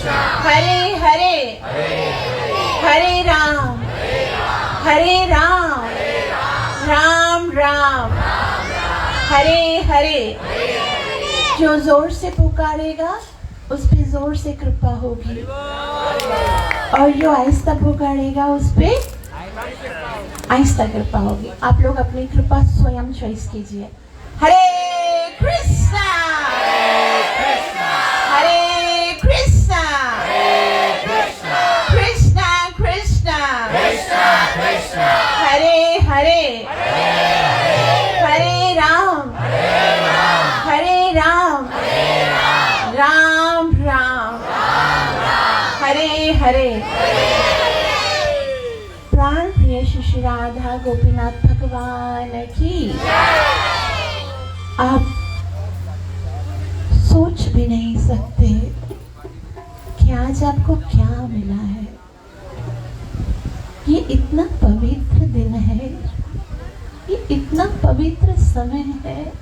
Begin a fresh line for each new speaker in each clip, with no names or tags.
हरे हरे हरे राम राम राम हरे हरे। जो जोर से पुकारेगा उस पे जोर से कृपा होगी, और जो आहिस्ता पुकारेगा उस पे आहिस्ता कृपा होगी। आप लोग अपनी कृपा स्वयं चॉइस कीजिए। हरे कृष्णा हरे कृष्णा कृष्णा कृष्णा हरे हरे हरे राम राम राम हरे हरे। प्राण प्रिय श्री राधा गोपीनाथ भगवान की। आप सोच भी नहीं सकते कि आज आपको क्या मिला है। ये इतना पवित्र दिन है, ये इतना पवित्र समय है,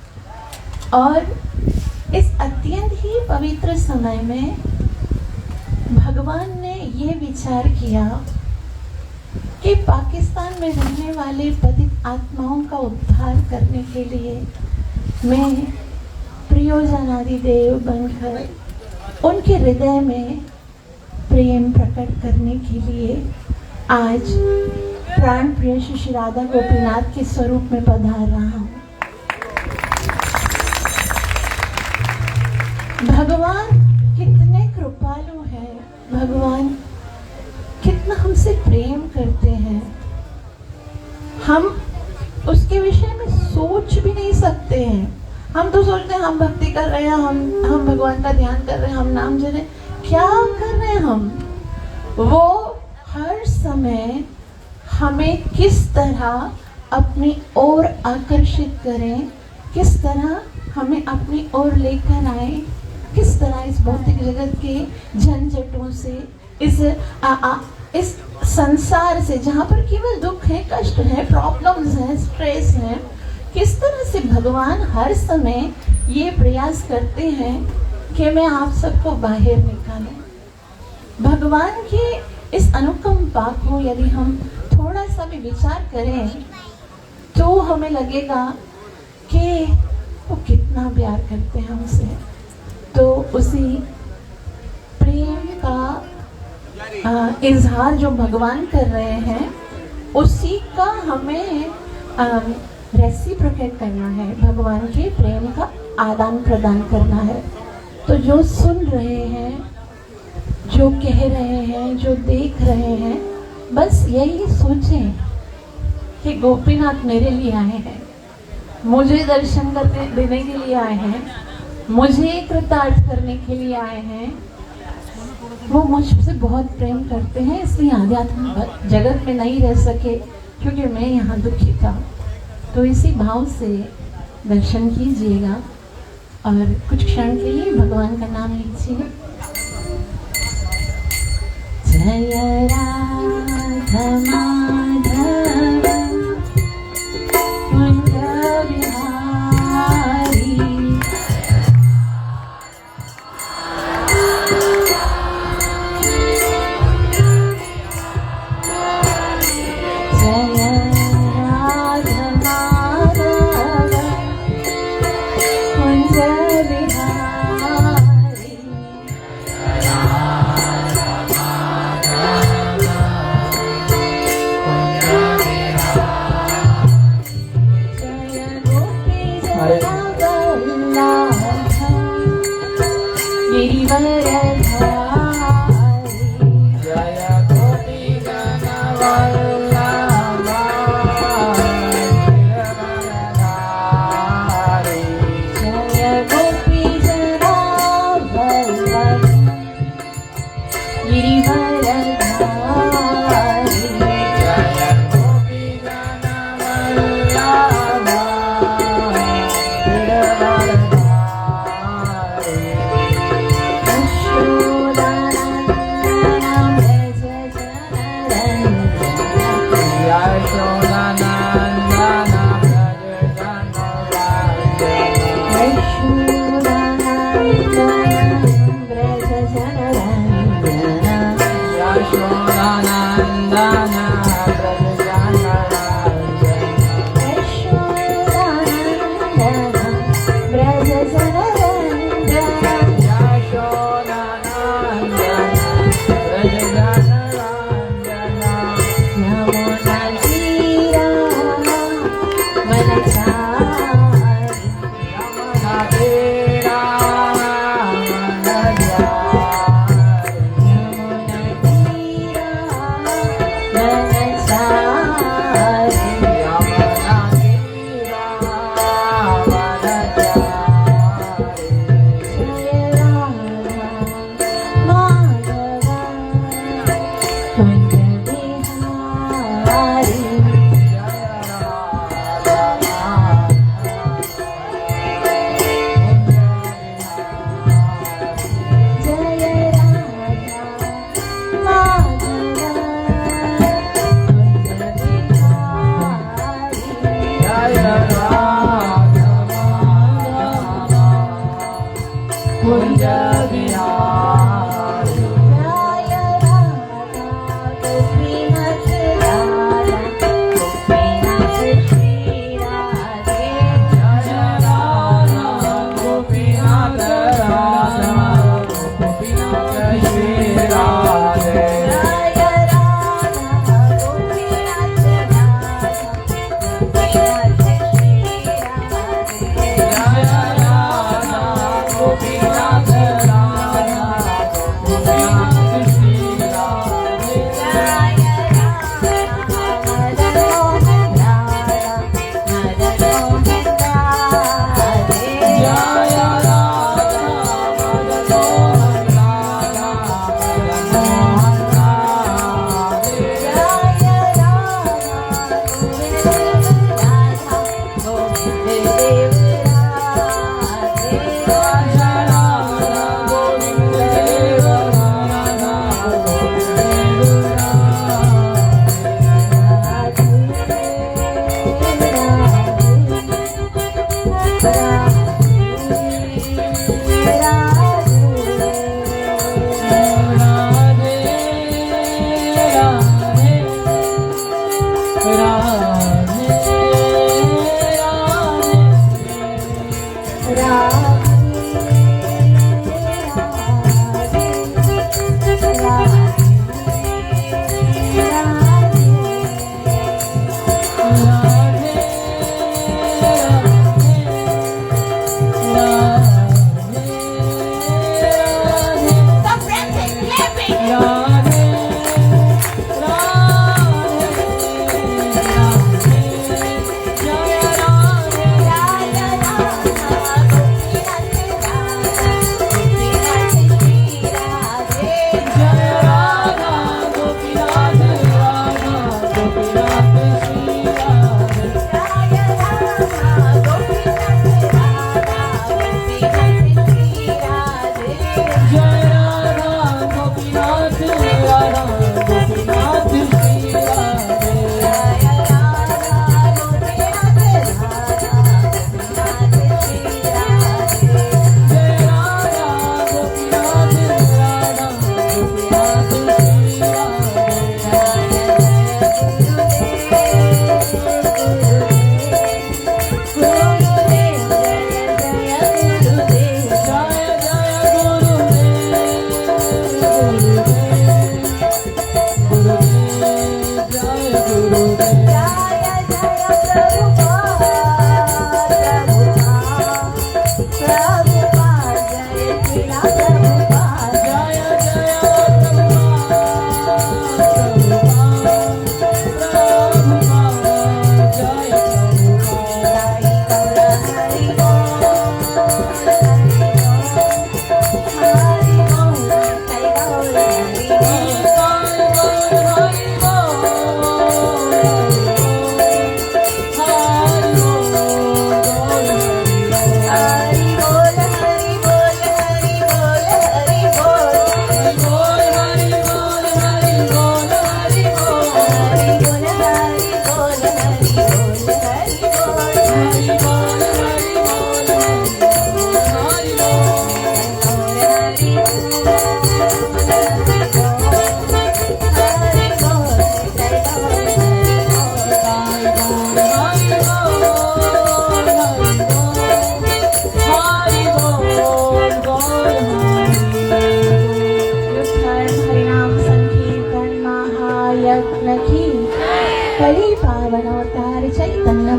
और इस अत्यंत ही पवित्र समय में भगवान ने ये विचार किया कि पाकिस्तान में रहने वाले पतित आत्माओं का उद्धार करने के लिए मैं प्रियोजनादि देव बनकर उनके हृदय में प्रेम प्रकट करने के लिए आज प्राण प्रिय श्री राधा गोपीनाथ के स्वरूप में पधार रहा हूँ। भगवान कितने कृपालु हैं, भगवान कितना हमसे प्रेम करते हैं। हम उसके विषय में सोच भी नहीं सकते हैं। हम तो सोचते हैं हम भक्ति कर रहे हैं, हम भगवान का ध्यान कर रहे हैं, हम नाम जप रहे हैं। क्या कर रहे हैं हम? वो हर समय हमें किस तरह अपनी ओर आकर्षित करें, किस तरह हमें अपनी ओर लेकर आए, किस तरह इस भौतिक जगत के झंझटों से, इस संसार से जहाँ पर केवल दुख है, कष्ट है, प्रॉब्लम्स हैं, स्ट्रेस है, किस तरह से भगवान हर समय ये प्रयास करते हैं कि मैं आप सबको बाहर निकालूं। भगवान के इस अनुकंपा को यदि हम थोड़ा सा भी विचार करें तो हमें लगेगा कि वो कितना प्यार करते हैं हमसे। तो उसी प्रेम का इजहार जो भगवान कर रहे हैं, उसी का हमें रेसिप्रोकेट करना है, भगवान के प्रेम का आदान प्रदान करना है। तो जो सुन रहे हैं, जो कह रहे हैं, जो देख रहे हैं, बस यही सोचें कि गोपीनाथ मेरे लिए आए हैं, मुझे दर्शन करने देने के लिए आए हैं, मुझे कृतार्थ करने के लिए आए हैं। वो मुझसे बहुत प्रेम करते हैं, इसलिए आध्यात्मिक जगत में नहीं रह सके क्योंकि मैं यहाँ दुखी था। तो इसी भाव से दर्शन कीजिएगा और कुछ क्षण के लिए भगवान का नाम लीजिए। जय राधा माधव कुंज बिहारी,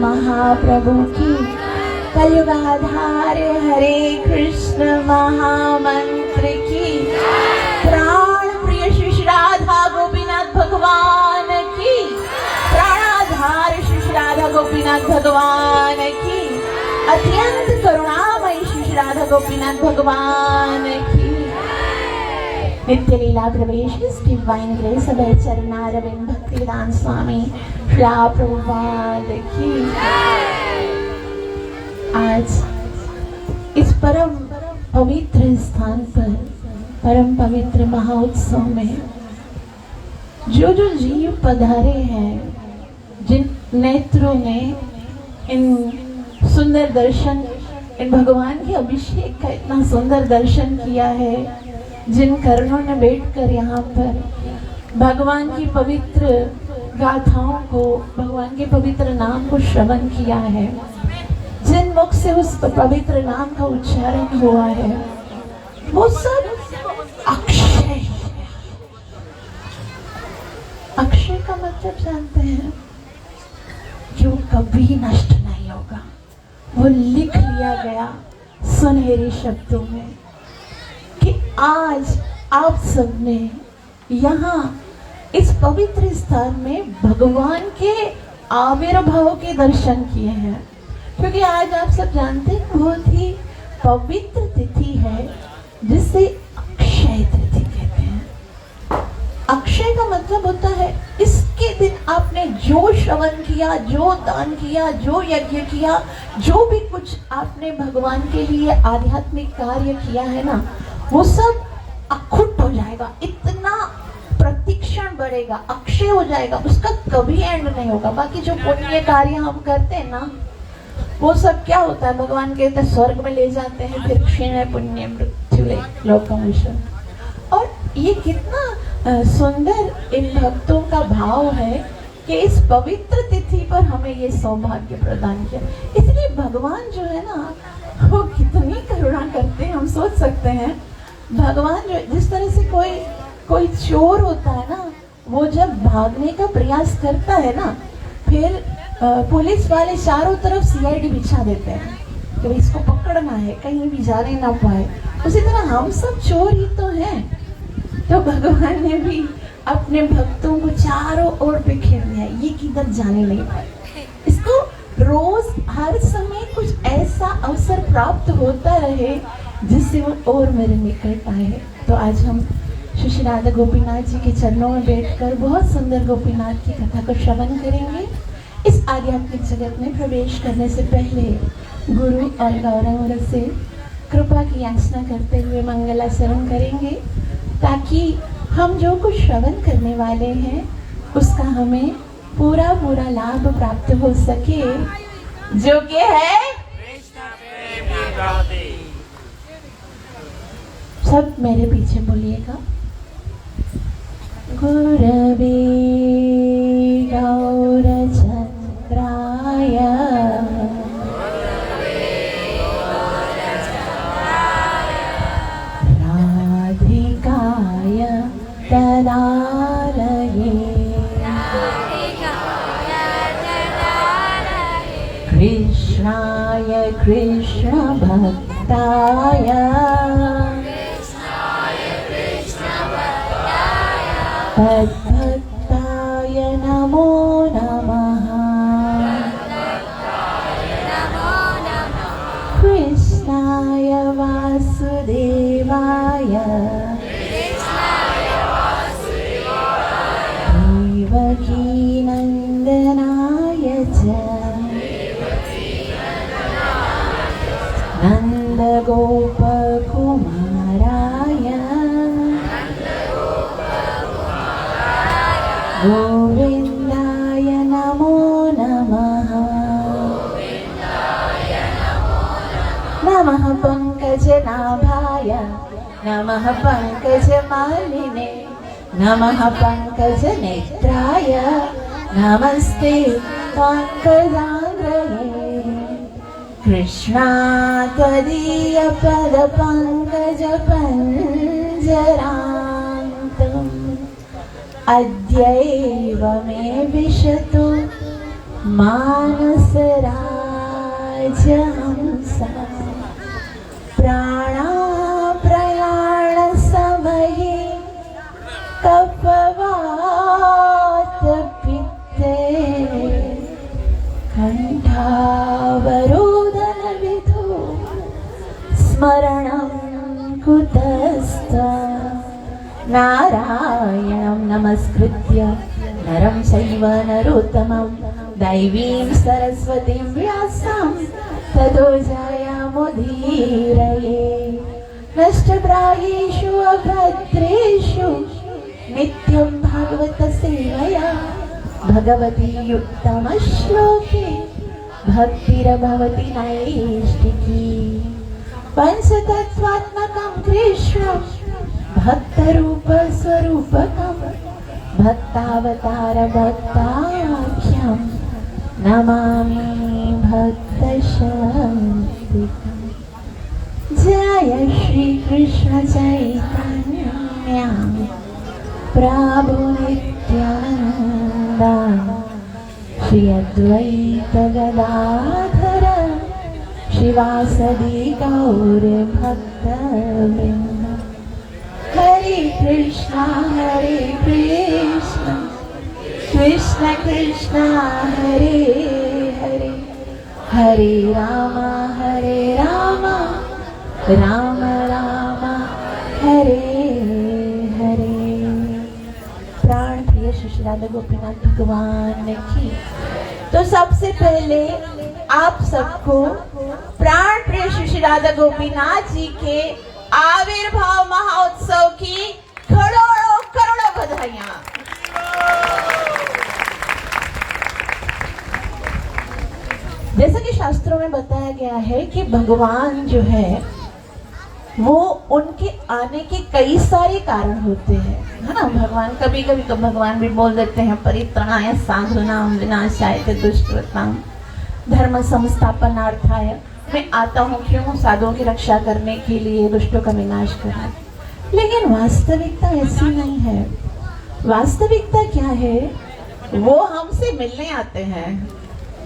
महाप्रभु की कलयुगाधार हरे कृष्ण महामंत्र की प्राण प्रिय श्री राधा गोपीनाथ भगवान की प्राणाधार श्री राधा गोपीनाथ भगवान की अत्यंत करुणामयी श्री राधा गोपीनाथ भगवान की नित्य लीला प्रवेश डिवाइन ग्रेस अभय चरणारविंद भक्तिवेदांत स्वामी श्री प्रभुपाद की। आज इस परम पवित्र स्थान पर परम पवित्र महाउत्सव में जो जो जीव पधारे हैं, जिन नेत्रों ने इन सुंदर दर्शन, इन भगवान के अभिषेक का इतना सुंदर दर्शन किया है, जिन कर्णों ने बैठकर यहाँ पर भगवान की पवित्र गाथाओं को, भगवान के पवित्र नाम को श्रवण किया है, जिन मुख से उस पवित्र नाम का उच्चारण हुआ है, वो सब अक्षय। अक्षय का मतलब जानते हैं कि वो कभी नष्ट नहीं होगा। वो लिख लिया गया सुनहरे शब्दों में कि आज आप सबने यहाँ इस पवित्र स्थान में भगवान के आविर्भाव के दर्शन किए हैं, क्योंकि आज आप सब जानते हैं बहुत ही पवित्र तिथि है जिसे अक्षय तिथि कहते हैं। अक्षय अक्षय का मतलब होता है इसके दिन आपने जो श्रवण किया, जो दान किया, जो यज्ञ किया, जो भी कुछ आपने भगवान के लिए आध्यात्मिक कार्य किया है ना, वो सब अखुट हो जाएगा, इतना प्रतिक्षण बढ़ेगा, अक्षय हो जाएगा, उसका कभी एंड नहीं होगा। बाकी जो पुण्य कार्य हम करते हैं ना, वो सब क्या होता है, भगवान कहते हैं स्वर्ग में ले जाते हैं, फिर क्षीण पुण्य मृत्यु लोकम। और ये कितना सुंदर इन भक्तों का भाव है कि इस पवित्र तिथि पर हमें ये सौभाग्य प्रदान किया। इसलिए भगवान जो है ना, वो कितनी करुणा करते हैं, हम सोच सकते हैं। भगवान जो जिस तरह से कोई चोर होता है ना, वो जब भागने का प्रयास करता है ना, फिर पुलिस वाले चारों तरफ सीआईडी बिछा देते हैं कि इसको पकड़ना है, कहीं भी जाने ना पाए। उसी तरह हम सब चोर ही तो हैं। तो भगवान ने भी अपने भक्तों को चारों ओर बिखेर दिया, ये किधर जाने नहीं पाए। इसको रोज हर समय कुछ ऐसा अवसर प्राप्त होता रहे जिससे वो और मेरे निकट आए। तो आज हम श्री राधा गोपीनाथ जी के चरणों में बैठकर बहुत सुंदर गोपीनाथ की कथा को श्रवण करेंगे। इस आध्यात्मिक जगत में प्रवेश करने से पहले गुरु और गौरव से कृपा की याचना करते हुए मंगलाचरण करेंगे, ताकि हम जो कुछ श्रवण करने वाले हैं उसका हमें पूरा लाभ प्राप्त हो सके, जो कि है सब मेरे पीछे बोलिएगा। गुरवे गौरचंद्राय राधिकाय तदालये कृष्णाय कृष्ण भक्ताय तद्भक्ताय नमो नमः। कृष्णाय वासुदेवाय देवकी नंदनाय च नन्दगोपकुमाराय गोविन्दाय नमो नमः। नमः पंकजनाभाय नमः पंकजमालिने नमः पंकजनेत्राय नमस्ते पंकजाग्रये। कृष्णा त्वदीय पदपङ्कजपञ्जरान्तम् अद्यैव मे विशतु मानसराजहंसा। प्राणाप्रयाणसमये कफवातपित्ते कण्ठावरोधनविधौ स्मरणं कुतस्त्वा। नारायणं नमस्कृत्य नरं चैव नरोत्तमं दैवीं सरस्वतीं व्यासं ततो जयमुदीरये। नष्टप्रायेषु अभद्रेषु नित्यं भागवत सेवया भगवती उत्तमश्लोके भक्तिर्भवति नैष्टिकी। पंचतत्त्वात्मकं कृष्णं भक्तरूप स्वरूपकं भक्तावतार भक्ताख्यं नमामि भक्तशक्तिकम्। जय श्री कृष्ण चैतन्य प्रभु नित्यानंद श्री अद्वैत गदाधर शिवासदि गौर भक्तवृंद। हरे कृष्णा कृष्ण कृष्ण हरे हरे, हरे राम राम राम हरे हरे। श्री राधा गोपीनाथ भगवान की। तो सबसे पहले आप सबको प्राण प्रिय श्री राधा गोपीनाथ जी के आविर्भाव महोत्सव की करोड़ों करोड़ों बधाइयां। जैसा कि शास्त्रों में बताया गया है कि भगवान जो है वो उनके आने के कई सारे कारण होते हैं, है ना। भगवान कभी कभी तो भगवान भी बोल देते हैं परित्राणाय साधूनां विनाशाय दुष्कृतां धर्म संस्थापनार्थाय, मैं आता हूँ क्यों, साधुओं की रक्षा करने के लिए, दुष्टों का विनाश करना। लेकिन वास्तविकता ऐसी नहीं है। वास्तविकता क्या है, वो हमसे मिलने आते हैं,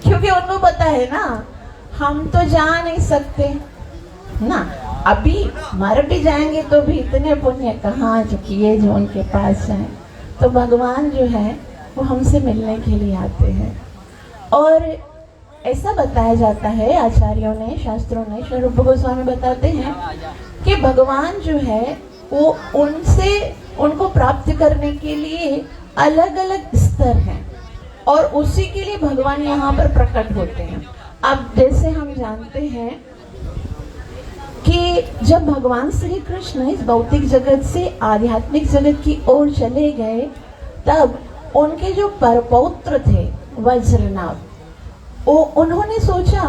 क्योंकि उनको पता है ना हम तो जा नहीं सकते ना, अभी मर भी जाएंगे तो भी इतने पुण्य कहाँ जो किए जो उनके पास जाए। तो भगवान जो है वो हमसे मिलने के लिए आते हैं। और ऐसा बताया जाता है आचार्यों ने, शास्त्रों ने, श्री रूप गोस्वामी बताते हैं कि भगवान जो है वो उनको प्राप्त करने के लिए अलग अलग स्तर हैं और उसी के लिए भगवान यहाँ पर प्रकट होते हैं। अब जैसे हम जानते हैं कि जब भगवान श्री कृष्ण इस भौतिक जगत से आध्यात्मिक जगत की ओर चले गए, तब उनके जो परपौत्र थे वज्रनाभ, उन्होंने सोचा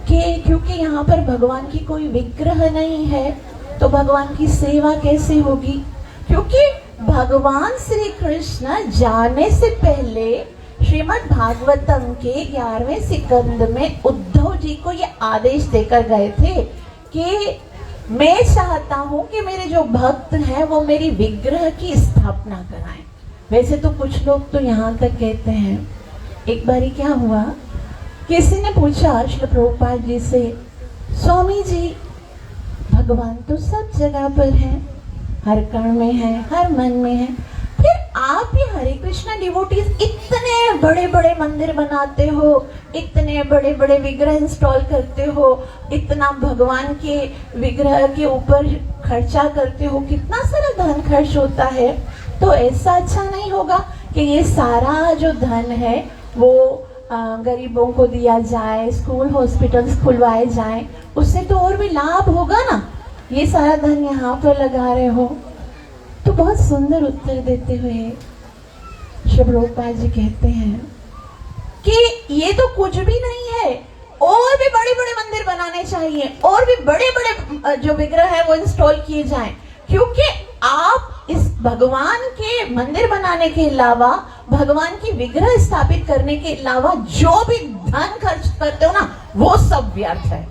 कि क्योंकि यहाँ पर भगवान की कोई विग्रह नहीं है तो भगवान की सेवा कैसे होगी, क्योंकि भगवान श्री कृष्ण जाने से पहले श्रीमद् भागवतम के 11वें स्कंद में उद्धव जी को ये आदेश देकर गए थे कि मैं चाहता हूं कि मेरे जो भक्त हैं वो मेरी विग्रह की स्थापना कराएं। वैसे तो कुछ लोग तो यहाँ तक कहते हैं, एक बारी क्या हुआ, किसी ने पूछा श्री प्रभुपाद जी से, स्वामी जी भगवान तो सब जगह पर है, हर कण में है, हर मन में है, फिर आप ये हरे कृष्ण डिवोटीज इतने बड़े बड़े मंदिर बनाते हो, इतने बड़े बड़े विग्रह इंस्टॉल करते हो, इतना भगवान के विग्रह के ऊपर खर्चा करते हो, कितना सारा धन खर्च होता है, तो ऐसा अच्छा नहीं होगा कि ये सारा जो धन है वो गरीबों को दिया जाए, स्कूल हॉस्पिटल्स खुलवाए जाएं, उससे तो और भी लाभ होगा ना, ये सारा धन यहाँ पर लगा रहे हो। तो बहुत सुंदर उत्तर देते हुए श्री प्रभुपाद जी कहते हैं कि ये तो कुछ भी नहीं है, और भी बड़े बड़े मंदिर बनाने चाहिए, और भी बड़े बड़े जो विग्रह है वो इंस्टॉल किए जाएं, क्योंकि आप इस भगवान के मंदिर बनाने के अलावा, भगवान की विग्रह स्थापित करने के अलावा जो भी धन खर्च करते हो ना, वो सब व्यर्थ है।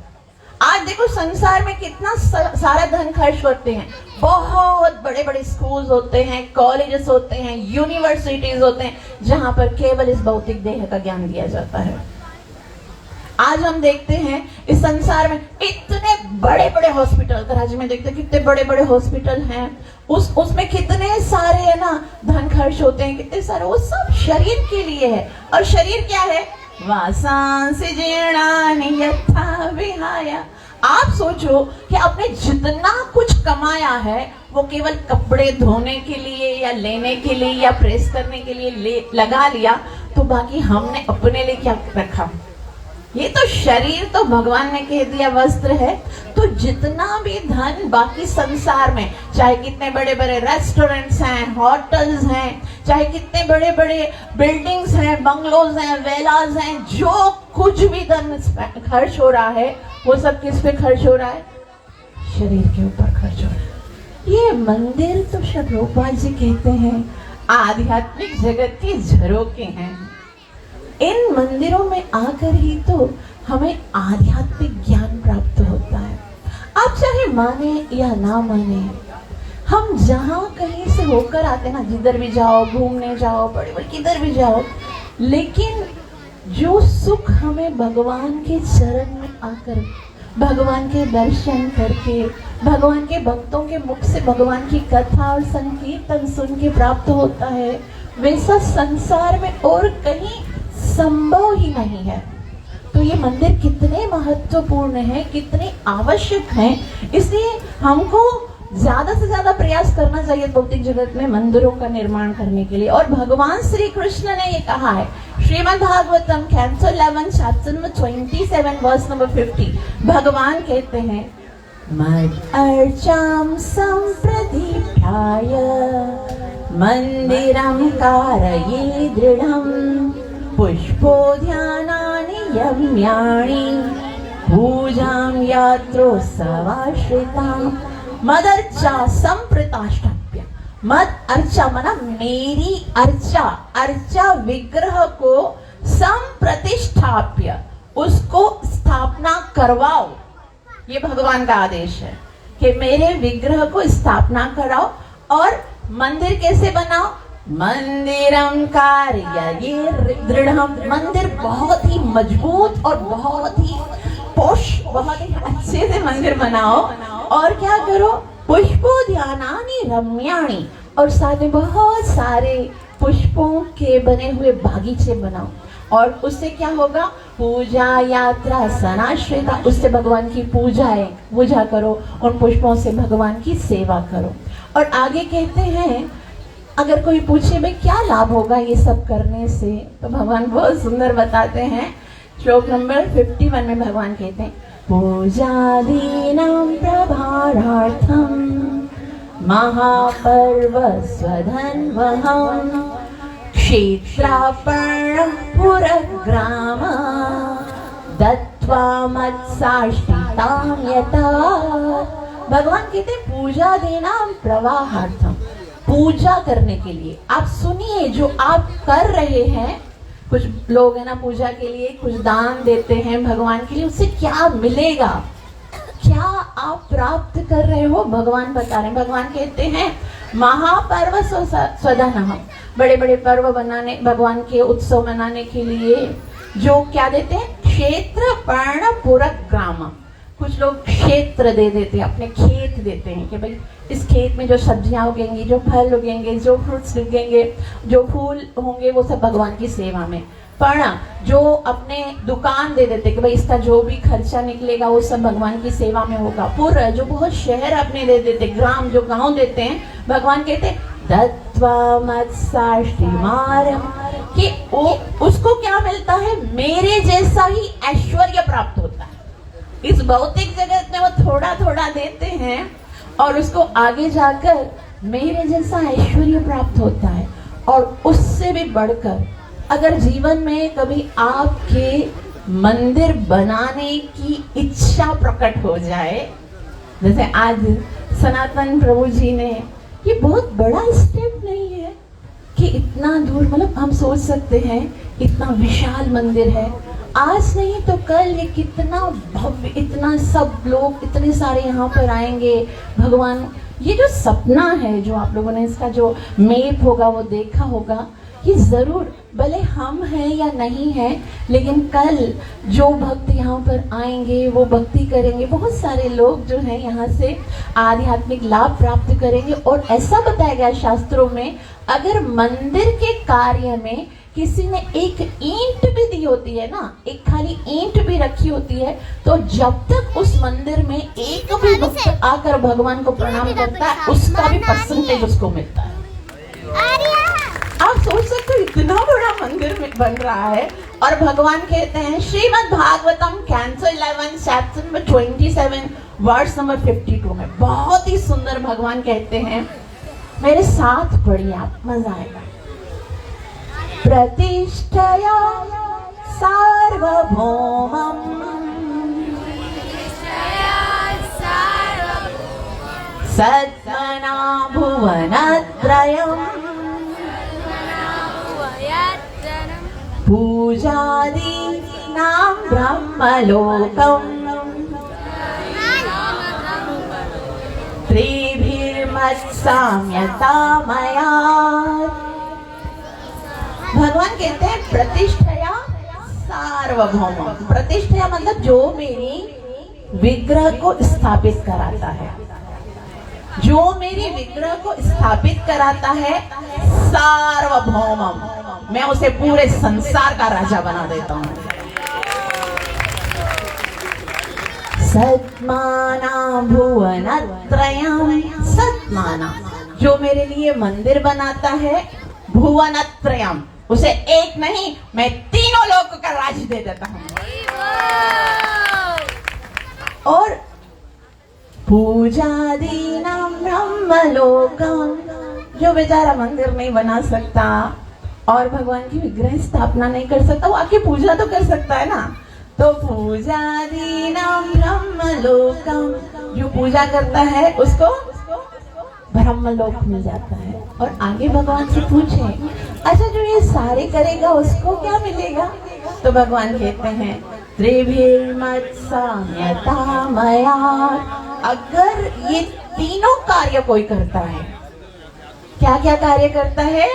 आज देखो संसार में कितना सारा धन खर्च करते हैं, बहुत बड़े बड़े स्कूल्स होते हैं, कॉलेजेस होते हैं, यूनिवर्सिटीज होते हैं, जहां पर केवल इस भौतिक देह का ज्ञान दिया जाता है। आज हम देखते हैं इस संसार में इतने बड़े बड़े हॉस्पिटल, राज्य में देखते हैं कितने बड़े बड़े हॉस्पिटल हैं, उसमें कितने सारे है ना धन खर्च होते हैं, कितने सारे, वो सब शरीर के लिए है। और शरीर क्या है, वासांसि जीर्णानि यथा विहाय। आप सोचो कि आपने जितना कुछ कमाया है वो केवल कपड़े धोने के लिए या लेने के लिए या प्रेस करने के लिए लगा लिया, तो बाकी हमने अपने लिए क्या रखा। ये तो शरीर तो भगवान ने कह दिया वस्त्र है, तो जितना भी धन बाकी संसार में, चाहे कितने बड़े बड़े रेस्टोरेंट्स हैं, होटल्स हैं, चाहे कितने बड़े बड़े बिल्डिंग्स हैं, बंगलोज हैं, वेलाज हैं, जो कुछ भी धन खर्च हो रहा है वो सब किस पे खर्च हो रहा है, शरीर के ऊपर खर्च हो रहा है। ये मंदिर तो श्री प्रभुपाद जी कहते हैं आध्यात्मिक जगत की झरोखे हैं। इन मंदिरों में आकर ही तो हमें आध्यात्मिक ज्ञान प्राप्त होता है। आप चाहे माने या ना माने, हम जहाँ कहीं से होकर आते ना, जिधर भी जाओ, घूमने जाओ, बड़े बड़े किधर भी जाओ, लेकिन जो सुख हमें भगवान के चरण में आकर, भगवान के दर्शन करके, भगवान के भक्तों के मुख से भगवान की कथा और संकीर्तन सुन के प्राप्त होता है, वैसा संसार में और कहीं संभव ही नहीं है। तो ये मंदिर कितने महत्वपूर्ण हैं, कितने आवश्यक हैं, इसलिए हमको ज्यादा से ज्यादा प्रयास करना चाहिए भौतिक जगत में मंदिरों का निर्माण करने के लिए। और भगवान श्री कृष्ण ने ये कहा है, Shrimad Bhagavatam canto 11 chapter number 27 verse number 50, भगवान कहते हैं मद अर्चाम संप्रदीप्याय मंदिरम कारये दृढ़म पुष्पो ध्यानानि यम्याणि पूजां यात्रोत्सवाश्रितां मदर्चा संप्रताष्टाप्य। मद अर्चा मना मेरी अर्चा, अर्चा विग्रह को संप्रतिष्ठाप्य, उसको स्थापना करवाओ। ये भगवान का आदेश है कि मेरे विग्रह को स्थापना कराओ। और मंदिर कैसे बनाओ? मंदिरम कारये दृढ़म, मंदिर बहुत ही मजबूत और बहुत ही बहुत ही अच्छे से मंदिर बनाओ। और क्या करो? पुष्पो ध्यानानि रम्याणि, और साथ में बहुत सारे पुष्पों के बने हुए बागीचे बनाओ। और उससे क्या होगा? पूजा यात्रा सनाश्रिता, उससे भगवान की पूजा करो, उन पुष्पों से भगवान की सेवा करो। और आगे कहते हैं, अगर कोई पूछे भाई क्या लाभ होगा ये सब करने से, तो भगवान बहुत सुंदर बताते हैं। श्लोक नंबर 51 में भगवान कहते हैं, पूजादीनां प्रभारार्थं महापर्व स्वधन्वहं क्षेत्रापणं पुरग्राम दत्त्वा मत्साष्टितां यथा। भगवान कहते हैं पूजा देना प्रवाहार्थम, पूजा करने के लिए। आप सुनिए, जो आप कर रहे हैं, कुछ लोग है ना पूजा के लिए कुछ दान देते हैं भगवान के लिए, उससे क्या मिलेगा, क्या आप प्राप्त कर रहे हो, भगवान बता रहे हैं। भगवान कहते हैं महापर्व स्वधनः, बड़े बड़े पर्व बनाने, भगवान के उत्सव मनाने के लिए जो क्या देते हैं? क्षेत्र पर्ण पूरक ग्राम। कुछ लोग क्षेत्र दे देते हैं, अपने खेत देते हैं कि भाई इस खेत में जो सब्जियां उगेंगी, जो फल उगेंगे, जो फ्रूट्स उगेंगे, जो फूल होंगे, वो सब भगवान की सेवा में। पर्ण जो अपने दुकान दे देते कि भाई इसका जो भी खर्चा निकलेगा वो सब भगवान की सेवा में होगा। पुर जो बहुत शहर अपने दे देते, ग्राम जो गांव देते हैं, भगवान कहते हैं दत्त्वा मत्साष्टिमारं, कि उसको क्या मिलता है? मेरे जैसा ही ऐश्वर्य प्राप्त होता है। इस भौतिक जगत में वो थोड़ा थोड़ा देते हैं और उसको आगे जाकर मेरे जैसा ऐश्वर्य प्राप्त होता है। और उससे भी बढ़कर अगर जीवन में कभी आपके मंदिर बनाने की इच्छा प्रकट हो जाए, जैसे आज सनातन प्रभु जी ने, ये बहुत बड़ा स्टेप नहीं है कि इतना दूर, मतलब हम सोच सकते हैं इतना विशाल मंदिर है, आज नहीं तो कल ये कितना भव्य, इतना सब लोग इतने सारे यहाँ पर आएंगे। भगवान, ये जो सपना है, जो आप लोगों ने इसका जो मेप होगा वो देखा होगा, ये जरूर भले हम हैं या नहीं है, लेकिन कल जो भक्त यहाँ पर आएंगे वो भक्ति करेंगे, बहुत सारे लोग जो हैं यहाँ से आध्यात्मिक लाभ प्राप्त करेंगे। और ऐसा बताया गया शास्त्रों में, अगर मंदिर के कार्य में किसी ने एक ईंट भी दी होती है ना, एक खाली ईंट भी रखी होती है, तो जब तक उस मंदिर में एक भी भक्त आकर भगवान को प्रणाम करता है, उसका भी परसेंटेज उसको मिलता है। आप सोच सकते हो इतना बड़ा मंदिर में बन रहा है। और भगवान कहते हैं Shrimad Bhagavatam canto 11 chapter number 27 verse number 52 में, बहुत ही सुंदर भगवान कहते हैं, मेरे साथ पढ़िए आप, मजा आएगा। प्रतिष्ठया सार्वभौमम् सद्मना भुवनत्रयम् पूजादीनां ब्रह्मलोकम् त्रिभिर्मत्साम्यता मया। भगवान कहते हैं प्रतिष्ठया सार्वभौम, प्रतिष्ठया मतलब जो मेरी विग्रह को स्थापित कराता है, जो मेरी विग्रह को स्थापित कराता है, सार्वभौमम, मैं उसे पूरे संसार का राजा बना देता हूँ। सद्माना भुवनत्रयम् माना, जो मेरे लिए मंदिर बनाता है भुवनत्रयम, उसे एक नहीं मैं तीनों लोक का राज दे देता हूँ। और पूजादीनां ब्रह्मलोकम, जो बेचारा मंदिर नहीं बना सकता और भगवान की विग्रह स्थापना नहीं कर सकता, वो आके पूजा तो कर सकता है ना। तो पूजादीनां ब्रह्मलोकम, जो पूजा करता है उसको ब्रह्मलोक मिल जाता है। और आगे भगवान से पूछे, अच्छा जो ये सारे करेगा उसको क्या मिलेगा? तो भगवान कहते हैं त्रिभिर्मत्साम्यता मया, अगर ये तीनों कार्य कोई करता है, क्या क्या कार्य करता है?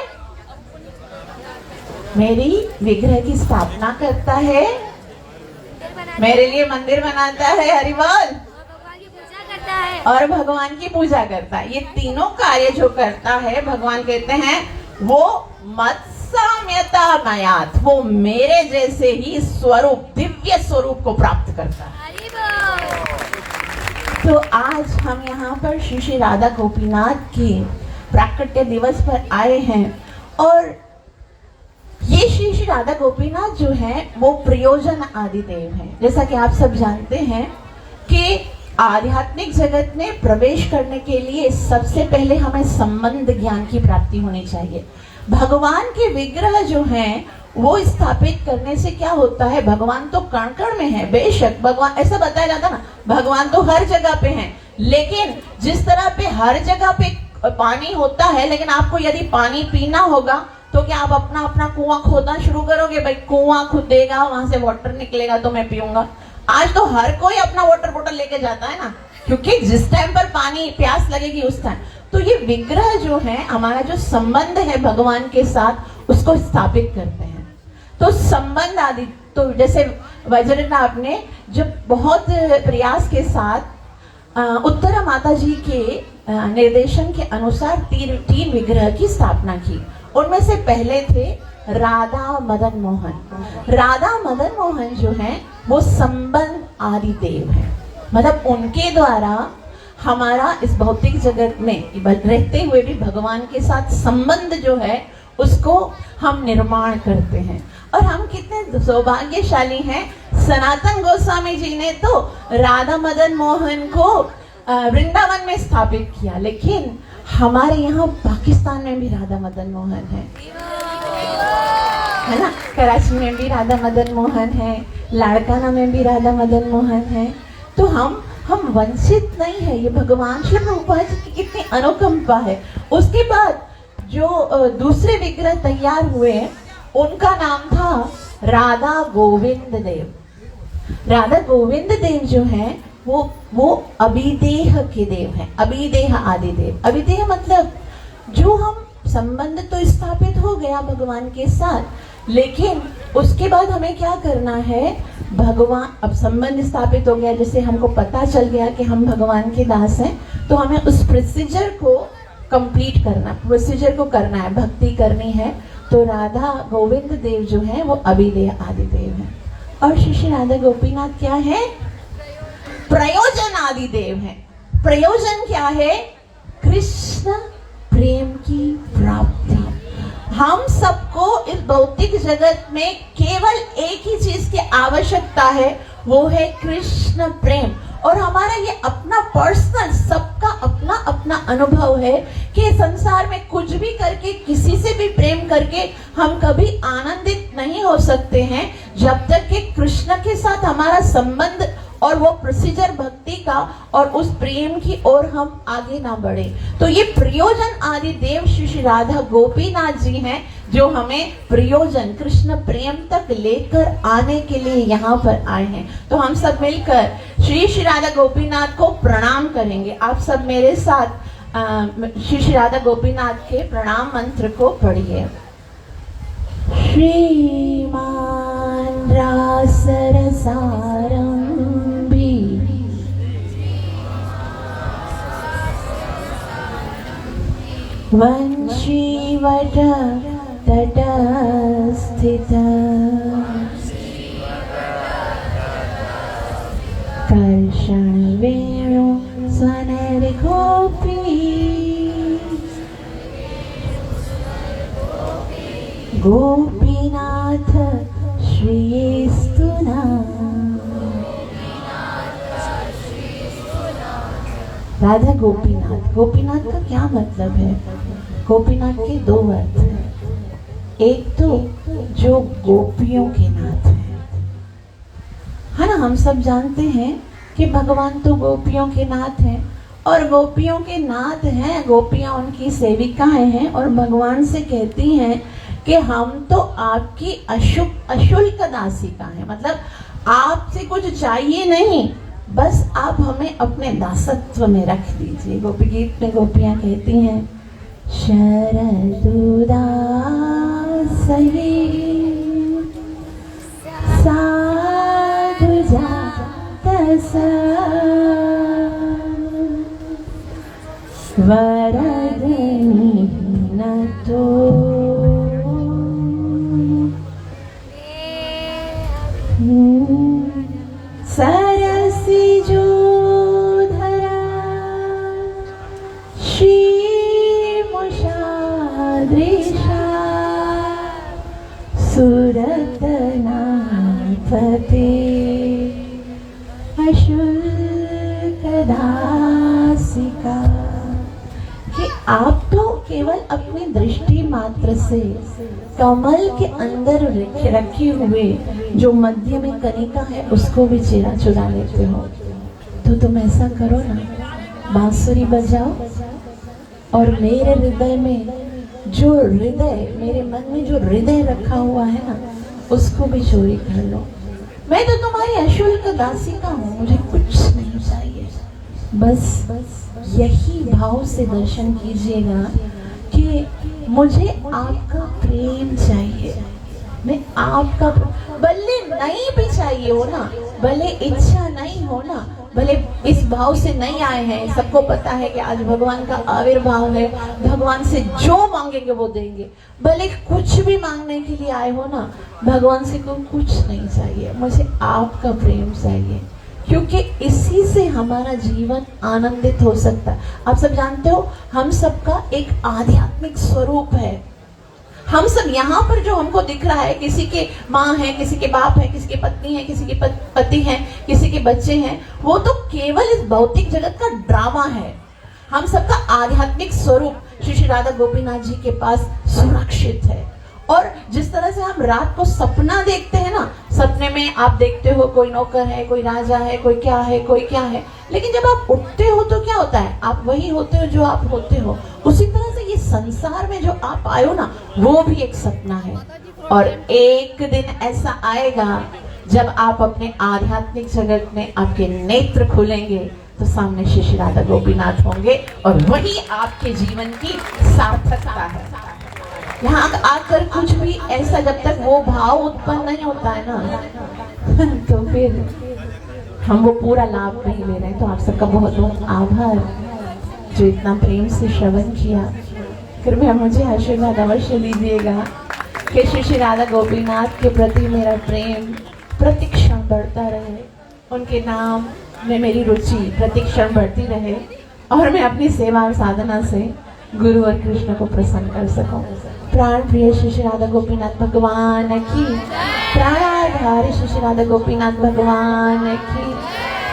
मेरी विग्रह की स्थापना करता है, मेरे लिए मंदिर बनाता है, हरि बोल, और भगवान की पूजा करता है। ये तीनों कार्य जो करता है, भगवान कहते हैं वो मत्साम्यता मयात, वो मेरे जैसे ही स्वरूप, दिव्य स्वरूप को प्राप्त करता है। तो आज हम यहाँ पर श्री श्री राधा गोपीनाथ की प्राकट्य दिवस पर आए हैं, और ये श्री श्री राधा गोपीनाथ जो है वो प्रयोजन आदि देव है। जैसा कि आप सब जानते हैं कि आध्यात्मिक जगत में प्रवेश करने के लिए सबसे पहले हमें संबंध ज्ञान की प्राप्ति होनी चाहिए। भगवान के विग्रह जो हैं वो स्थापित करने से क्या होता है, भगवान तो कण कण में है, बेशक भगवान ऐसा बताया जाता ना, भगवान तो हर जगह पे हैं, लेकिन जिस तरह पे हर जगह पे पानी होता है, लेकिन आपको यदि पानी पीना होगा तो क्या आप अपना अपना कुआं खोदना शुरू करोगे? भाई कुआं खुदेगा, वहां से वाटर निकलेगा तो मैं पीऊंगा। आज तो हर कोई अपना वाटर बोतल लेके जाता है ना, क्योंकि जिस टाइम पर पानी प्यास लगेगी उस टाइम। तो ये विग्रह जो है, हमारा जो संबंध है भगवान के साथ, उसको स्थापित करते हैं। तो संबंध आदि, तो जैसे वज्रनाभ ने जब बहुत प्रयास के साथ उत्तरा माता जी के निर्देशन के अनुसार तीन विग्रह की स्थापना की। उनमें से पहले थे राधा मदन मोहन। राधा मदन मोहन जो है वो संबंध आदि देव है, मतलब उनके द्वारा हमारा इस भौतिक जगत में रहते हुए भी भगवान के साथ संबंध जो है उसको हम निर्माण करते हैं। और हम कितने सौभाग्यशाली हैं, सनातन गोस्वामी जी ने तो राधा मदन मोहन को वृंदावन में स्थापित किया, लेकिन हमारे यहाँ पाकिस्तान में भी राधा मदन मोहन है ना, कराची में भी राधा मदन मोहन है, लाड़काना में भी राधा मदन मोहन है। तो हम वंचित नहीं है, ये भगवान श्री प्रभुपाद जी की कितनी अनुकंपा है। उसके बाद जो दूसरे विग्रह तैयार हुए उनका नाम था राधा गोविंद देव। राधा गोविंद देव जो है वो अभिदेह के देव हैं, अभिदेह आदि देव। अभिदेह मतलब जो हम संबंध तो स्थापित हो गया भगवान के साथ, लेकिन उसके बाद हमें क्या करना है, भगवान, अब संबंध स्थापित हो गया, जैसे हमको पता चल गया कि हम भगवान के दास हैं, तो हमें उस प्रोसीजर को कंप्लीट करना, प्रोसीजर को करना है, भक्ति करनी है। तो राधा गोविंद देव जो है वो अभिदेह आदि देव है। और श्री श्री राधा गोपीनाथ क्या है, प्रयोजन आदि देव है। प्रयोजन क्या है, कृष्ण प्रेम की प्राप्ति। हम सबको इस भौतिक जगत में केवल एक ही चीज की आवश्यकता है, वो है कृष्ण प्रेम। और हमारा ये अपना पर्सनल, सबका अपना अपना अनुभव है कि संसार में कुछ भी करके, किसी से भी प्रेम करके हम कभी आनंदित नहीं हो सकते हैं जब तक कि कृष्ण के साथ हमारा संबंध और वो प्रोसीजर भक्ति का और उस प्रेम की ओर हम आगे ना बढ़े। तो ये प्रयोजन आदि देव श्री श्री राधा गोपीनाथ जी हैं, जो हमें प्रयोजन कृष्ण प्रेम तक लेकर आने के लिए यहाँ पर आए हैं। तो हम सब मिलकर श्री श्री राधा गोपीनाथ को प्रणाम करेंगे। आप सब मेरे साथ श्री श्री राधा गोपीनाथ के प्रणाम मंत्र को पढ़िए। श्रीमान रासरसारं वंशीवट तटस्थित कर्षण वेणु स्वनर गोपी गोपीनाथ श्रीस्तुना। राधा गोपीनाथ, गोपीनाथ का क्या मतलब है? गोपीनाथ के दो अर्थ हैं। एक तो जो गोपियों के नाथ है ना। हम सब जानते हैं कि भगवान तो गोपियों के नाथ हैं, और गोपियों के नाथ हैं, गोपियां उनकी सेविकाएं हैं, और भगवान से कहती हैं कि हम तो आपकी अशुल्क दासिका हैं। मतलब आपसे कुछ चाहिए नहीं, बस आप हमें अपने दासत्व में रख दीजिए। गोपी गीत में गोपियां कहती हैं, शरदुदासहि साधु जातस वरदनी न तो सरसी जो धरा श्री मुषादृशा सुरतनापते अशुल्क दासिका। कि आप तो केवल अपनी दृष्टि मात्र से कमल के अंदर रखे हुए जो मध्य में कनिका है उसको भी चुरा लेते हो। तो तुम ऐसा करो ना, बांसुरी बजाओ और मेरे हृदय में जो मेरे मन में जो हृदय रखा हुआ है ना, उसको भी चोरी कर लो। मैं तो तुम्हारी अशुल्क दासिका हूँ, मुझे कुछ नहीं चाहिए। बस यही भाव से दर्शन कीजिएगा कि मुझे आपका प्रेम चाहिए। मैं आपका, भले नहीं भी चाहिए हो ना, भले इच्छा नहीं हो ना, भले इस भाव से नहीं आए हैं। सबको पता है कि आज भगवान का आविर्भाव है, भगवान से जो मांगेंगे वो देंगे। भले कुछ भी मांगने के लिए आए हो ना, भगवान से कोई कुछ नहीं चाहिए, मुझे आपका प्रेम चाहिए, क्योंकि इसी से हमारा जीवन आनंदित हो सकता है। आप सब जानते हो, हम सबका एक आध्यात्मिक स्वरूप है। हम सब यहाँ पर जो हमको दिख रहा है, किसी के माँ है, किसी के बाप है, किसी के पत्नी है, किसी के पति हैं, किसी के बच्चे हैं, वो तो केवल इस भौतिक जगत का ड्रामा है। हम सबका आध्यात्मिक स्वरूप श्री राधा गोपीनाथ जी के पास सुरक्षित है। और जिस तरह से हम रात को सपना देखते हैं ना, सपने में आप देखते हो कोई नौकर है, कोई राजा है, कोई क्या है, कोई क्या है, लेकिन जब आप उठते हो तो क्या होता है? आप वही होते हो जो आप होते हो। उसी तरह से ये संसार में जो आप आए हो ना, वो भी एक सपना है। और एक दिन ऐसा आएगा जब आप अपने आध्यात्मिक जगत में आपके नेत्र खुलेंगे तो सामने श्री राधा गोपीनाथ होंगे, और वही आपके जीवन की सार्थकता है। यहाँ आकर कुछ भी ऐसा जब तक वो भाव उत्पन्न नहीं होता है ना तो फिर हम वो पूरा लाभ नहीं ले रहे। तो आप सबका बहुत बहुत आभार जो इतना प्रेम से श्रवण किया। कृपया मुझे आशीर्वाद अवश्य दीजिएगा कि श्री राधा गोपीनाथ के प्रति मेरा प्रेम प्रतिक्षण बढ़ता रहे, उनके नाम में मेरी रुचि प्रतिक्षण बढ़ती रहे, और मैं अपनी सेवा और साधना से गुरु और कृष्ण को प्रसन्न कर सकूं। प्राण प्रिय श्री राधा गोपीनाथ भगवान की, प्राणाधारी श्री राधा गोपीनाथ भगवान की,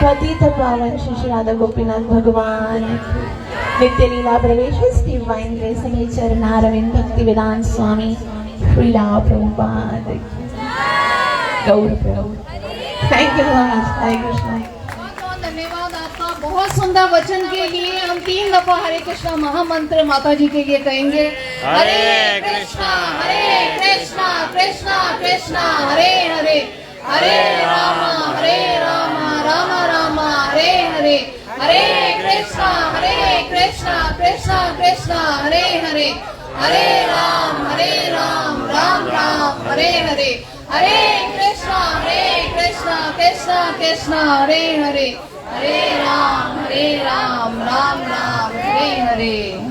पतित पावन श्री राधा गोपीनाथ भगवान की, नित्य लीला प्रवेश डिवाइन ग्रेस में चरणारविंद भक्ति वेदांत स्वामी श्रीला प्रभुपाद की, Gaur Prabhu. Thank you so much. Hare Krishna.
धन्यवाद आपका बहुत सुंदर वचन के लिए। हम 3 दफा हरे कृष्णा महामंत्र माता जी के लिए कहेंगे। हरे कृष्णा कृष्णा कृष्णा हरे हरे, हरे राम राम राम हरे हरे, हरे कृष्णा कृष्णा कृष्णा हरे हरे, हरे राम राम राम हरे हरे, हरे कृष्णा कृष्णा कृष्णा हरे हरे, हरे राम राम राम हरे हरे।